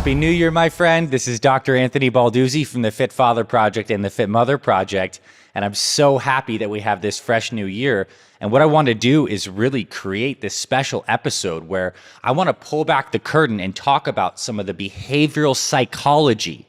Happy New Year, my friend. This is Dr. Anthony Balduzzi from the Fit Father Project and the Fit Mother Project. And I'm so happy that we have this fresh new year. And what I want to do is really create this special episode where I want to pull back the curtain and talk about some of the behavioral psychology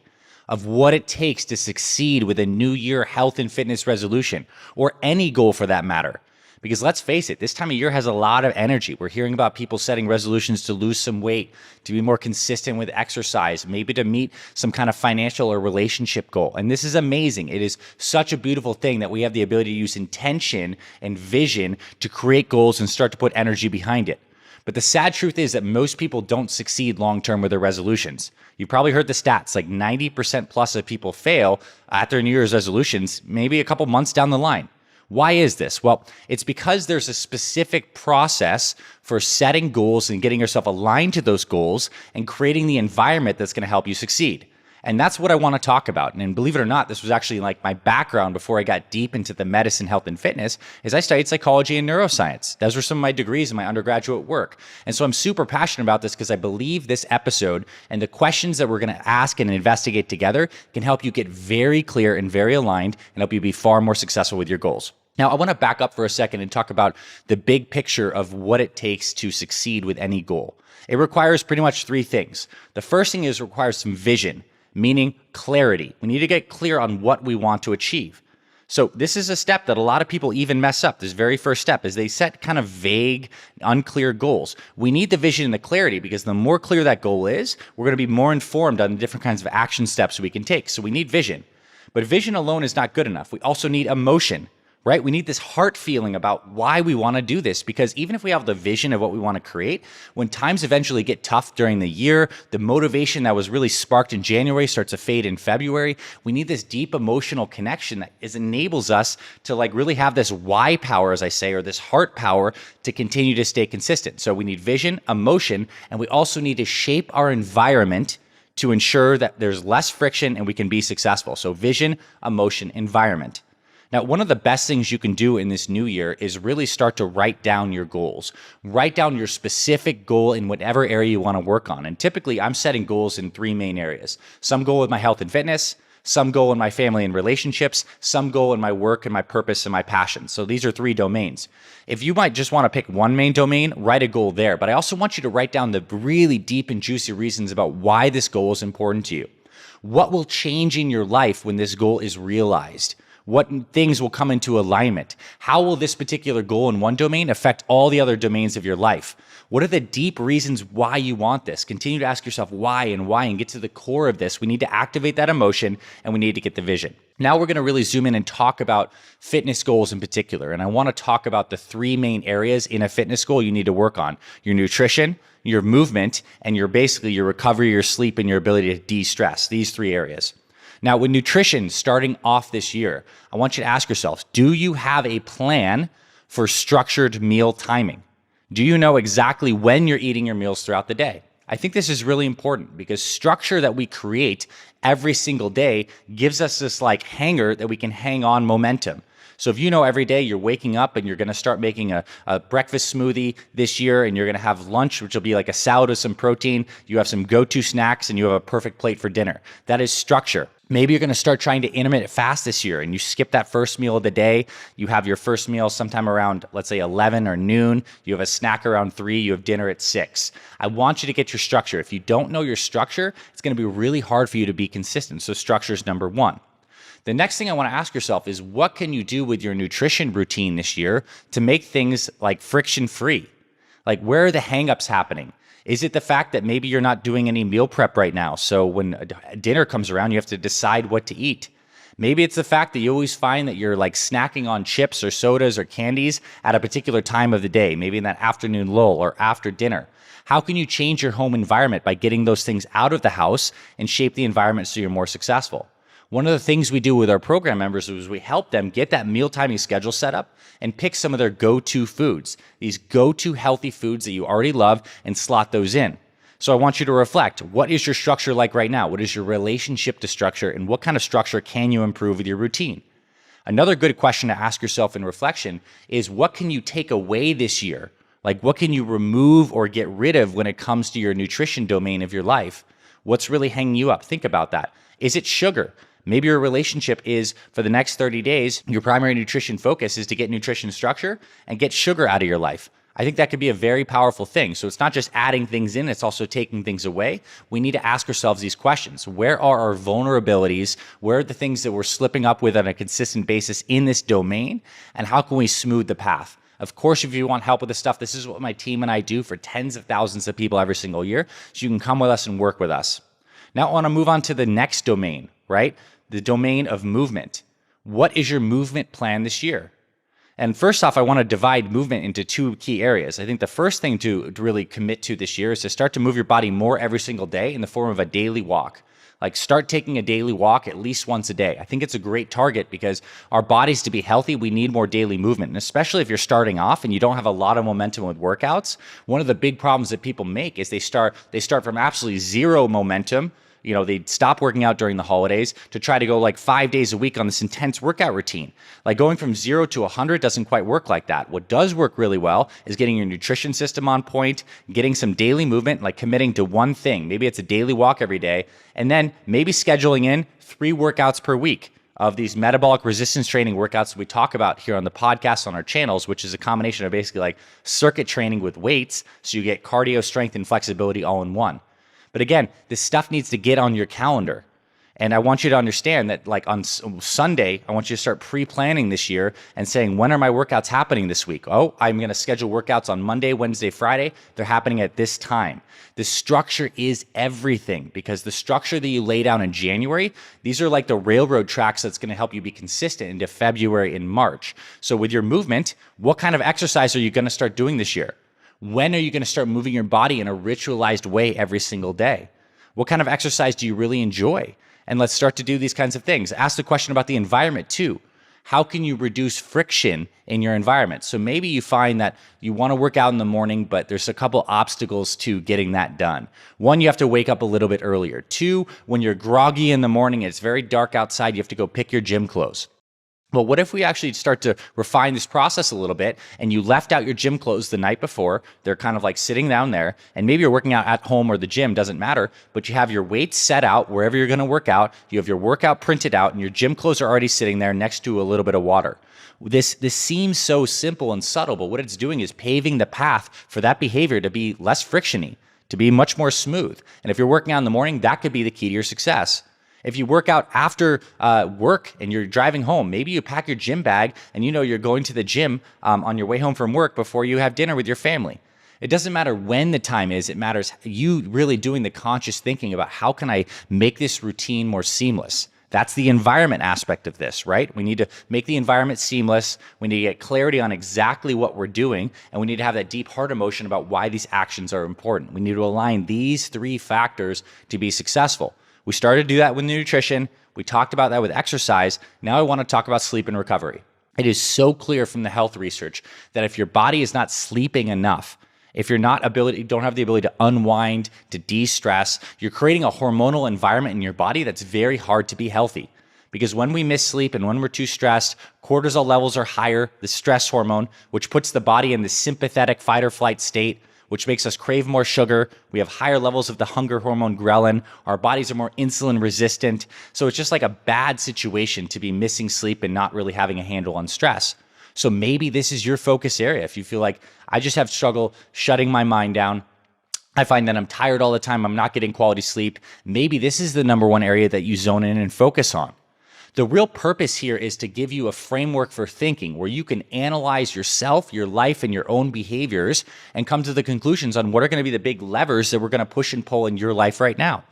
of what it takes to succeed with a new year health and fitness resolution, or any goal for that matter. Because let's face it, this time of year has a lot of energy. We're hearing about people setting resolutions to lose some weight, to be more consistent with exercise, maybe to meet some kind of financial or relationship goal. And this is amazing. It is such a beautiful thing that we have the ability to use intention and vision to create goals and start to put energy behind it. But the sad truth is that most people don't succeed long-term with their resolutions. You've probably heard the stats, like 90% plus of people fail at their New Year's resolutions, maybe a couple months down the line. Why is this? Well, it's because there's a specific process for setting goals and getting yourself aligned to those goals and creating the environment that's going to help you succeed. And that's what I want to talk about. And believe it or not, this was actually like my background before I got deep into the medicine, health, and fitness, is I studied psychology and neuroscience. Those were some of my degrees in my undergraduate work. And so I'm super passionate about this because I believe this episode and the questions that we're going to ask and investigate together can help you get very clear and very aligned and help you be far more successful with your goals. Now, I want to back up for a second and talk about the big picture of what it takes to succeed with any goal. It requires pretty much three things. The first thing is it requires some vision, meaning clarity. We need to get clear on what we want to achieve. So this is a step that a lot of people even mess up. This very first step is they set kind of vague, unclear goals. We need the vision and the clarity because the more clear that goal is, we're going to be more informed on the different kinds of action steps we can take. So we need vision. But vision alone is not good enough. We also need emotion. Right? We need this heart feeling about why we want to do this, because even if we have the vision of what we want to create, when times eventually get tough during the year, the motivation that was really sparked in January starts to fade in February. We need this deep emotional connection that enables us to really have this why power, as I say, or this heart power to continue to stay consistent. So we need vision, emotion, and we also need to shape our environment to ensure that there's less friction and we can be successful. So vision, emotion, environment. Now, one of the best things you can do in this new year is really start to write down your goals. Write down your specific goal in whatever area you want to work on. And typically, I'm setting goals in three main areas. Some goal with my health and fitness, some goal in my family and relationships, some goal in my work and my purpose and my passion. So these are three domains. If you might just want to pick one main domain, write a goal there. But I also want you to write down the really deep and juicy reasons about why this goal is important to you. What will change in your life when this goal is realized? What things will come into alignment? How will this particular goal in one domain affect all the other domains of your life? What are the deep reasons why you want this? Continue to ask yourself why and get to the core of this. We need to activate that emotion and we need to get the vision. Now we're going to really zoom in and talk about fitness goals in particular. And I want to talk about the three main areas in a fitness goal you need to work on: your nutrition, your movement, and your recovery, your sleep, and your ability to de-stress. These three areas. Now, with nutrition starting off this year, I want you to ask yourself, do you have a plan for structured meal timing? Do you know exactly when you're eating your meals throughout the day? I think this is really important because structure that we create every single day gives us this hanger that we can hang on momentum. So if you know every day you're waking up and you're going to start making a breakfast smoothie this year, and you're going to have lunch, which will be like a salad with some protein, you have some go-to snacks, and you have a perfect plate for dinner. That is structure. Maybe you're going to start trying to intermittent fast this year and you skip that first meal of the day. You have your first meal sometime around, let's say 11 or noon. You have a snack around 3. You have dinner at 6. I want you to get your structure. If you don't know your structure, it's going to be really hard for you to be consistent. So structure is number one. The next thing I want to ask yourself is, what can you do with your nutrition routine this year to make things friction-free? Where are the hangups happening? Is it the fact that maybe you're not doing any meal prep right now, so when dinner comes around, you have to decide what to eat? Maybe it's the fact that you always find that you're snacking on chips or sodas or candies at a particular time of the day, maybe in that afternoon lull or after dinner. How can you change your home environment by getting those things out of the house and shape the environment so you're more successful? One of the things we do with our program members is we help them get that meal timing schedule set up and pick some of their go-to foods, these go-to healthy foods that you already love, and slot those in. So I want you to reflect, what is your structure like right now? What is your relationship to structure, and what kind of structure can you improve with your routine? Another good question to ask yourself in reflection is, what can you take away this year? What can you remove or get rid of when it comes to your nutrition domain of your life? What's really hanging you up? Think about that. Is it sugar? Maybe your relationship is, for the next 30 days, your primary nutrition focus is to get nutrition structure and get sugar out of your life. I think that could be a very powerful thing. So it's not just adding things in, it's also taking things away. We need to ask ourselves these questions. Where are our vulnerabilities? Where are the things that we're slipping up with on a consistent basis in this domain? And how can we smooth the path? Of course, if you want help with this stuff, this is what my team and I do for tens of thousands of people every single year. So you can come with us and work with us. Now I want to move on to the next domain, right? The domain of movement. What is your movement plan this year? And first off, I want to divide movement into two key areas. I think the first thing to really commit to this year is to start to move your body more every single day in the form of a daily walk. Like start taking a daily walk at least once a day. I think it's a great target because our bodies, to be healthy, we need more daily movement. And especially if you're starting off and you don't have a lot of momentum with workouts, one of the big problems that people make is they start from absolutely zero momentum. They stop working out during the holidays to try to go like 5 days a week on this intense workout routine. Like going from 0 to 100 doesn't quite work like that. What does work really well is getting your nutrition system on point, getting some daily movement, like committing to one thing. Maybe it's a daily walk every day, and then maybe scheduling in 3 workouts per week of these metabolic resistance training workouts we talk about here on the podcast on our channels, which is a combination of basically like circuit training with weights. So you get cardio, strength, and flexibility all in one. But again, this stuff needs to get on your calendar. And I want you to understand that like on Sunday, I want you to start pre-planning this year and saying, when are my workouts happening this week? Oh, I'm going to schedule workouts on Monday, Wednesday, Friday. They're happening at this time. The structure is everything because the structure that you lay down in January, these are like the railroad tracks that's going to help you be consistent into February and March. So with your movement, what kind of exercise are you going to start doing this year? When are you going to start moving your body in a ritualized way every single day? What kind of exercise do you really enjoy? And let's start to do these kinds of things. Ask the question about the environment too. How can you reduce friction in your environment? So maybe you find that you want to work out in the morning, but there's a couple obstacles to getting that done. One, you have to wake up a little bit earlier. Two, when you're groggy in the morning, it's very dark outside, you have to go pick your gym clothes. Well, what if we actually start to refine this process a little bit and you left out your gym clothes the night before, they're kind of like sitting down there, and maybe you're working out at home or the gym, doesn't matter, but you have your weights set out wherever you're going to work out, you have your workout printed out, and your gym clothes are already sitting there next to a little bit of water. This seems so simple and subtle, but what it's doing is paving the path for that behavior to be less frictiony, to be much more smooth. And if you're working out in the morning, that could be the key to your success. If you work out after work and you're driving home, maybe you pack your gym bag and you're going to the gym on your way home from work before you have dinner with your family. It doesn't matter when the time is. It matters you really doing the conscious thinking about how can I make this routine more seamless. That's the environment aspect of this, right? We need to make the environment seamless. We need to get clarity on exactly what we're doing, and we need to have that deep heart emotion about why these actions are important. We need to align these 3 factors to be successful. We started to do that with nutrition. We talked about that with exercise. Now I want to talk about sleep and recovery. It is so clear from the health research that if your body is not sleeping enough, if you don't have the ability to unwind, to de-stress, you're creating a hormonal environment in your body that's very hard to be healthy. Because when we miss sleep and when we're too stressed, cortisol levels are higher, the stress hormone, which puts the body in the sympathetic fight or flight state, which makes us crave more sugar. We have higher levels of the hunger hormone ghrelin. Our bodies are more insulin resistant. So it's just like a bad situation to be missing sleep and not really having a handle on stress. So maybe this is your focus area. If you feel like I just have struggle shutting my mind down, I find that I'm tired all the time, I'm not getting quality sleep, maybe this is the number one area that you zone in and focus on. The real purpose here is to give you a framework for thinking where you can analyze yourself, your life, and your own behaviors and come to the conclusions on what are going to be the big levers that we're going to push and pull in your life right now.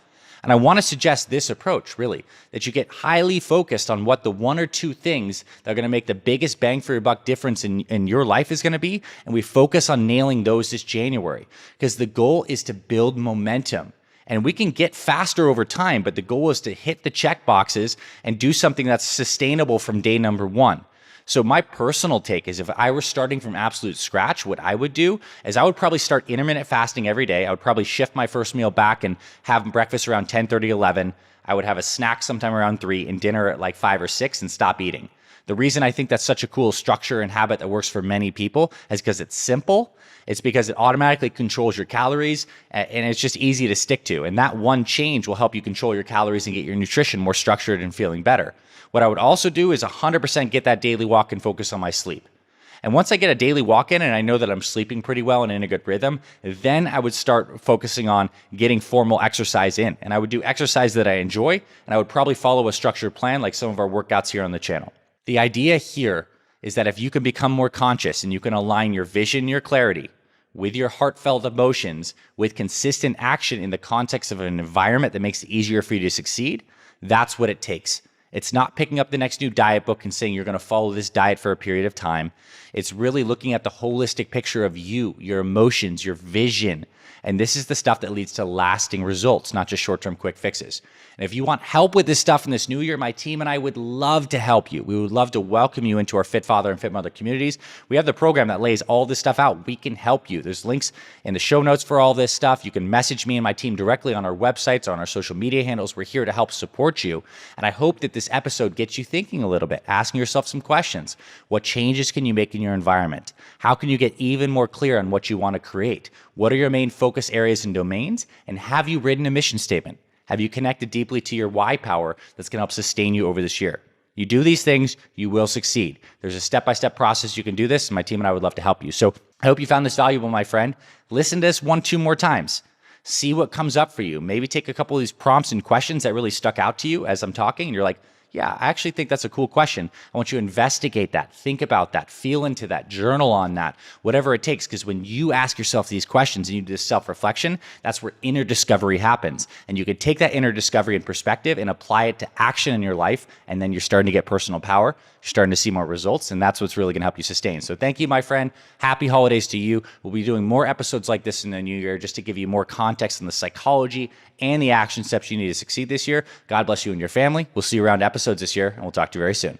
And I want to suggest this approach, really, that you get highly focused on what the 1 or 2 things that are going to make the biggest bang for your buck difference in your life is going to be, and we focus on nailing those this January, because the goal is to build momentum. And we can get faster over time, but the goal is to hit the check boxes and do something that's sustainable from day number 1. So my personal take is if I were starting from absolute scratch, what I would do is I would probably start intermittent fasting every day. I would probably shift my first meal back and have breakfast around 10:30, 11. I would have a snack sometime around 3 and dinner at like 5 or 6 and stop eating. The reason I think that's such a cool structure and habit that works for many people is because it's simple. It's because it automatically controls your calories and it's just easy to stick to. And that one change will help you control your calories and get your nutrition more structured and feeling better. What I would also do is 100% get that daily walk and focus on my sleep. And once I get a daily walk in and I know that I'm sleeping pretty well and in a good rhythm, then I would start focusing on getting formal exercise in. And I would do exercise that I enjoy, and I would probably follow a structured plan like some of our workouts here on the channel. The idea here is that if you can become more conscious and you can align your vision, your clarity, with your heartfelt emotions, with consistent action in the context of an environment that makes it easier for you to succeed, that's what it takes. It's not picking up the next new diet book and saying you're going to follow this diet for a period of time. It's really looking at the holistic picture of you, your emotions, your vision. And this is the stuff that leads to lasting results, not just short-term quick fixes. And if you want help with this stuff in this new year, my team and I would love to help you. We would love to welcome you into our Fit Father and Fit Mother communities. We have the program that lays all this stuff out. We can help you. There's links in the show notes for all this stuff. You can message me and my team directly on our websites, on our social media handles. We're here to help support you. And I hope that this episode gets you thinking a little bit, asking yourself some questions. What changes can you make in your environment? How can you get even more clear on what you want to create? What are your main focus areas and domains? And have you written a mission statement? Have you connected deeply to your why power that's going to help sustain you over this year? You do these things, you will succeed. There's a step-by-step process you can do this, and my team and I would love to help you. So I hope you found this valuable, my friend. Listen to this 1-2 more times. See what comes up for you. Maybe take a couple of these prompts and questions that really stuck out to you as I'm talking, and you're like, yeah, I actually think that's a cool question. I want you to investigate that, think about that, feel into that, journal on that, whatever it takes. Because when you ask yourself these questions and you do this self-reflection, that's where inner discovery happens. And you can take that inner discovery and perspective and apply it to action in your life. And then you're starting to get personal power. You're starting to see more results. And that's what's really going to help you sustain. So thank you, my friend. Happy holidays to you. We'll be doing more episodes like this in the new year just to give you more context on the psychology and the action steps you need to succeed this year. God bless you and your family. We'll see you around episodes this year, and we'll talk to you very soon.